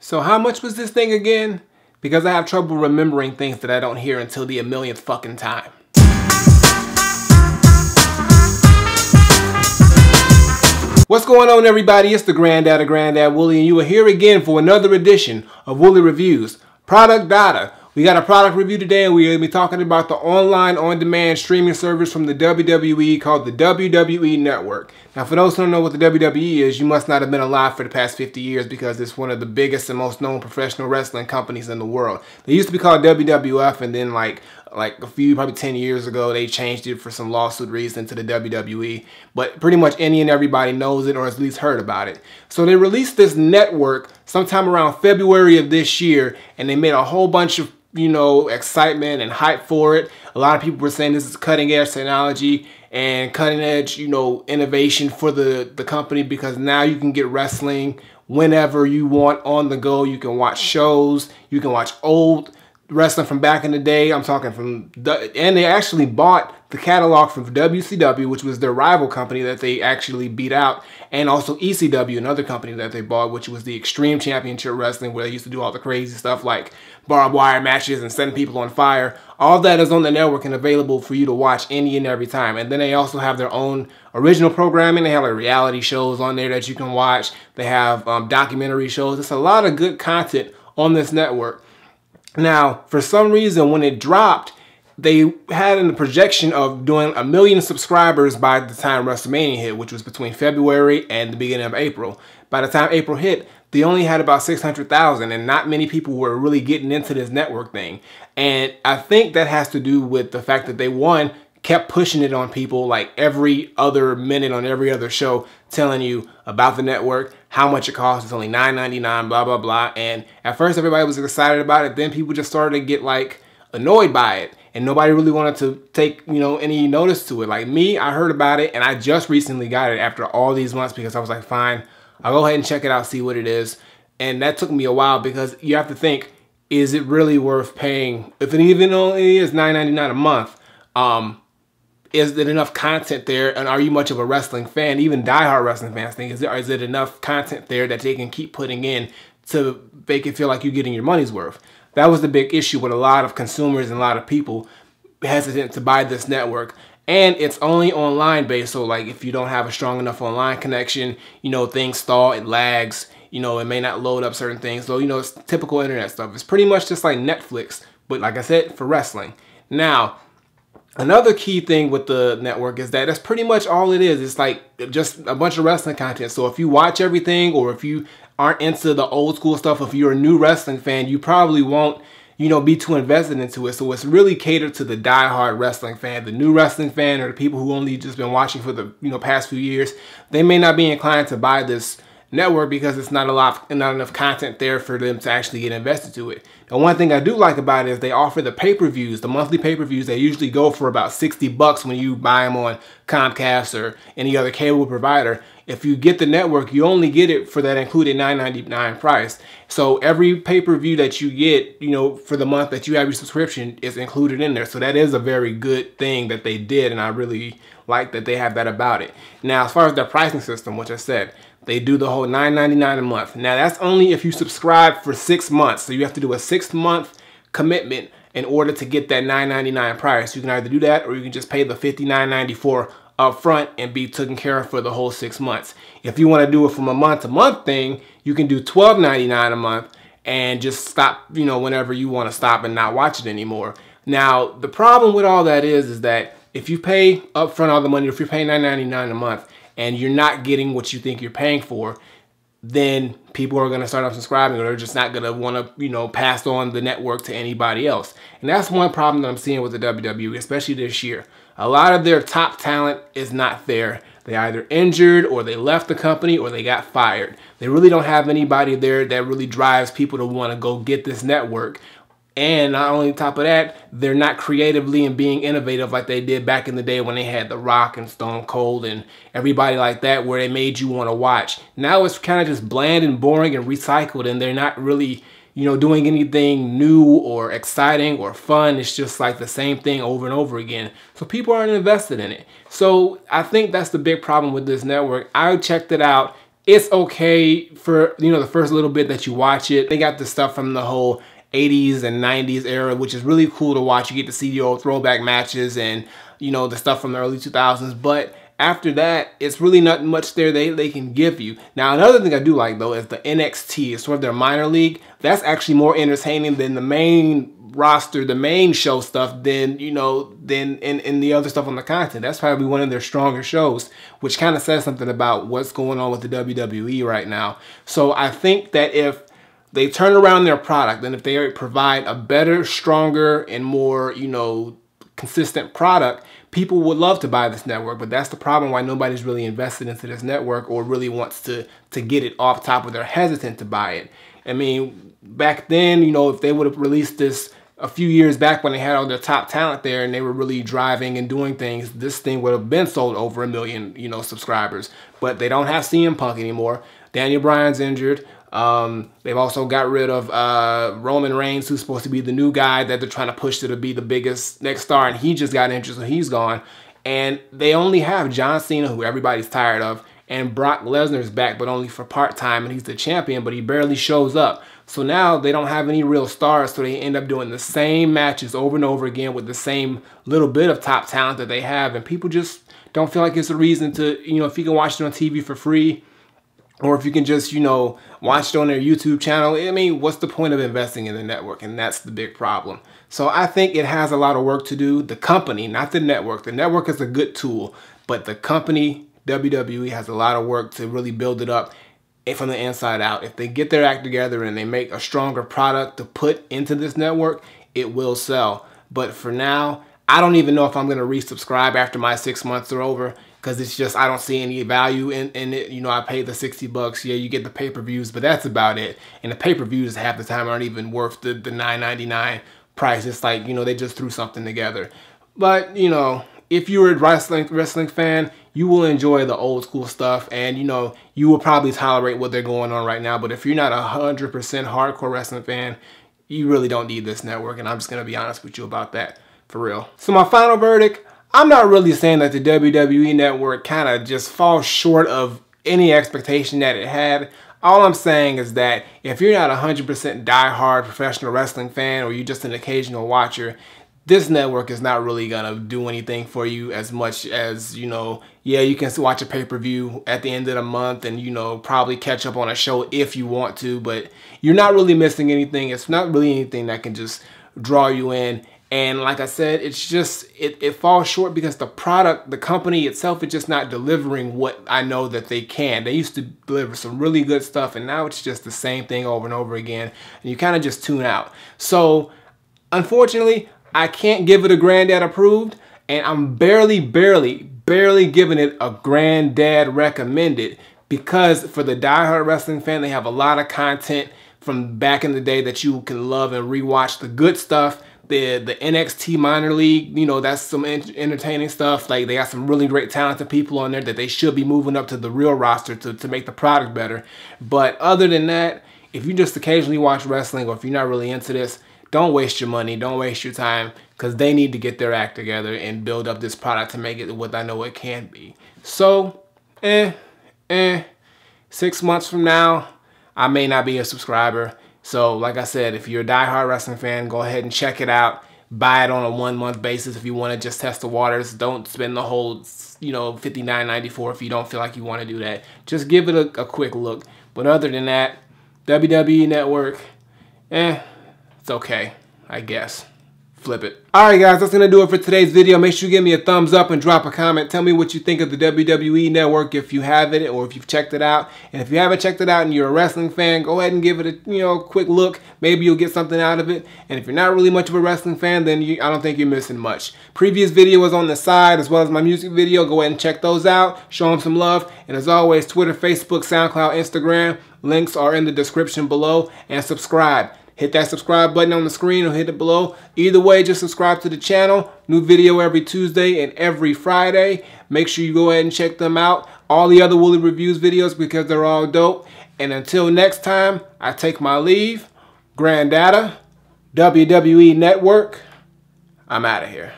So how much was this thing again? Because I have trouble remembering things that I don't hear until the millionth fucking time. What's going on, everybody? It's the Granddad of Granddad Woolly, and you are here again for another edition of Woolly Reviews. Product data. We got a product review today, and we're going to be talking about the online on-demand streaming service from the WWE called the WWE Network. Now, for those who don't know what the WWE is, you must not have been alive for the past 50 years because it's one of the biggest and most known professional wrestling companies in the world. They used to be called WWF, and then like a few, probably 10 years ago, they changed it for some lawsuit reason to the WWE. But pretty much any and everybody knows it or has at least heard about it. So they released this network sometime around February of this year, and they made a whole bunch of excitement and hype for it. A lot of people were saying this is cutting edge technology and cutting edge, innovation for the company, because now you can get wrestling whenever you want on the go. You can watch shows, you can watch old wrestling from back in the day. I'm talking and they actually bought the catalog from WCW, which was their rival company that they actually beat out, and also ECW, another company that they bought, which was the Extreme Championship Wrestling, where they used to do all the crazy stuff like barbed wire matches and setting people on fire. All that is on the network and available for you to watch any and every time. And then they also have their own original programming. They have like reality shows on there that you can watch. They have documentary shows. It's a lot of good content on this network. Now, for some reason, when it dropped, they had a projection of doing 1 million subscribers by the time WrestleMania hit, which was between February and the beginning of April. By the time April hit, they only had about 600,000, and not many people were really getting into this network thing. And I think that has to do with the fact that they, one, kept pushing it on people like every other minute on every other show, telling you about the network, how much it costs. It's only $9.99, blah, blah, blah. And at first everybody was excited about it. Then people just started to get like annoyed by it. And nobody really wanted to take, any notice to it. Like me, I heard about it and I just recently got it after all these months because I was like, fine, I'll go ahead and check it out, see what it is. And that took me a while because you have to think, is it really worth paying? If it even only is $9.99 a month, is there enough content there? And are you much of a wrestling fan? Even diehard wrestling fans think, is it enough content there that they can keep putting in to make it feel like you're getting your money's worth? That was the big issue with a lot of consumers and a lot of people hesitant to buy this network. And it's only online based, so like if you don't have a strong enough online connection, things stall, it lags, it may not load up certain things. So, it's typical internet stuff. It's pretty much just like Netflix, but like I said, for wrestling. Now, another key thing with the network is that that's pretty much all it is. It's like just a bunch of wrestling content. So if you watch everything, or if you aren't into the old school stuff, if you're a new wrestling fan, you probably won't, be too invested into it. So it's really catered to the diehard wrestling fan, the new wrestling fan, or the people who only just been watching for the past few years. They may not be inclined to buy this network because it's not enough content there for them to actually get invested to it. And one thing I do like about it is they offer the pay-per-views, the monthly pay-per-views. They usually go for about $60 when you buy them on Comcast or any other cable provider. If you get the network, you only get it for that included $9.99 price. So every pay-per-view that you get, for the month that you have your subscription is included in there. So that is a very good thing that they did, and I really like that they have that about it. Now, as far as their pricing system, which I said, they do the whole $9.99 a month. Now, that's only if you subscribe for 6 months. So you have to do a 6-month commitment in order to get that $9.99 price. You can either do that, or you can just pay the $59.94 up front and be taken care of for the whole 6 months. If you want to do it from a month-to-month thing, you can do $12.99 a month and just stop, whenever you want to stop and not watch it anymore. Now, the problem with all that is that if you pay upfront all the money, if you're paying $9.99 a month and you're not getting what you think you're paying for, then people are going to start unsubscribing, or they're just not going to want to, pass on the network to anybody else. And that's one problem that I'm seeing with the WWE, especially this year. A lot of their top talent is not there. They either injured, or they left the company, or they got fired. They really don't have anybody there that really drives people to want to go get this network. And not only on top of that, they're not creatively and being innovative like they did back in the day when they had The Rock and Stone Cold and everybody like that, where they made you want to watch. Now it's kind of just bland and boring and recycled, and they're not really, doing anything new or exciting or fun. It's just like the same thing over and over again. So people aren't invested in it. So I think that's the big problem with this network. I checked it out. it's okay for, you know, the first little bit that you watch it. They got the stuff from the whole 80s and 90s era, which is really cool to watch. You get to see the old throwback matches and, you know, the stuff from the early 2000s. But after that, it's really not much there they can give you. Now, another thing I do like, though, is the NXT. It's sort of their minor league. That's actually more entertaining than the main roster, the main show stuff, than, you know, than in the other stuff on the content. That's probably one of their stronger shows, which kind of says something about what's going on with the WWE right now. So I think that if they turn around their product, and if they provide a better, stronger, and more, you know, consistent product, people would love to buy this network. But that's the problem, why nobody's really invested into this network or really wants to get it off top, or they're hesitant to buy it. I mean, back then, you know, if they would have released this a few years back when they had all their top talent there and they were really driving and doing things, this thing would have been sold over 1 million, you know, subscribers. But they don't have CM Punk anymore. Daniel Bryan's injured. They've also got rid of Roman Reigns, who's supposed to be the new guy that they're trying to push to be the biggest next star, and he just got injured, so he's gone. And they only have John Cena, who everybody's tired of, and Brock Lesnar's back, but only for part-time, and he's the champion, but he barely shows up. So now they don't have any real stars, so they end up doing the same matches over and over again with the same little bit of top talent that they have, and people just don't feel like it's a reason to, you know, if you can watch it on TV for free, or if you can just, you know, watch it on their YouTube channel, I mean, what's the point of investing in the network? And that's the big problem. So I think it has a lot of work to do. The company, not the network. The network is a good tool, but the company, WWE, has a lot of work to really build it up from the inside out. If they get their act together and they make a stronger product to put into this network, it will sell. But for now, I don't even know if I'm going to resubscribe after my 6 months are over, because it's just, I don't see any value in it. You know, I paid the 60 bucks. Yeah, you get the pay-per-views, but that's about it. And the pay-per-views half the time aren't even worth the $9.99 price. It's like, you know, they just threw something together. But, you know, if you're a wrestling fan, you will enjoy the old school stuff, and, you know, you will probably tolerate what they're going on right now. But if you're not a 100% hardcore wrestling fan, you really don't need this network, and I'm just going to be honest with you about that, for real. So my final verdict, I'm not really saying that the WWE Network kind of just falls short of any expectation that it had. All I'm saying is that if you're not a 100% diehard professional wrestling fan, or you're just an occasional watcher, this network is not really going to do anything for you as much as, you know, yeah, you can watch a pay-per-view at the end of the month and, you know, probably catch up on a show if you want to, but you're not really missing anything. It's not really anything that can just draw you in. And like I said, it's just, it falls short because the product, the company itself, is just not delivering what I know that they can. They used to deliver some really good stuff, and now it's just the same thing over and over again, and you kind of just tune out. So, unfortunately, I can't give it a Granddad approved, and I'm barely giving it a Granddad recommended, because for the diehard wrestling fan, they have a lot of content from back in the day that you can love and rewatch the good stuff. The NXT minor league, you know, that's some entertaining stuff. Like, they got some really great talented people on there that they should be moving up to the real roster to make the product better. But other than that, if you just occasionally watch wrestling, or if you're not really into this, don't waste your money, don't waste your time, because they need to get their act together and build up this product to make it what I know it can be. So, 6 months from now, I may not be a subscriber. So, like I said, if you're a diehard wrestling fan, go ahead and check it out. Buy it on a 1-month basis if you want to just test the waters. Don't spend the whole, you know, $59.94 if you don't feel like you want to do that. Just give it a quick look. But other than that, WWE Network, it's okay, I guess. Flip it. Alright guys, that's going to do it for today's video. Make sure you give me a thumbs up and drop a comment. Tell me what you think of the WWE Network, if you have it or if you've checked it out. And if you haven't checked it out and you're a wrestling fan, go ahead and give it a, you know, quick look. Maybe you'll get something out of it. And if you're not really much of a wrestling fan, then I don't think you're missing much. Previous video was on the side, as well as my music video. Go ahead and check those out. Show them some love. And as always, Twitter, Facebook, SoundCloud, Instagram. Links are in the description below. And subscribe. Hit that subscribe button on the screen or hit it below. Either way, just subscribe to the channel. New video every Tuesday and every Friday. Make sure you go ahead and check them out. All the other Woolly Reviews videos, because they're all dope. And until next time, I take my leave. Granddad, WWE Network, I'm out of here.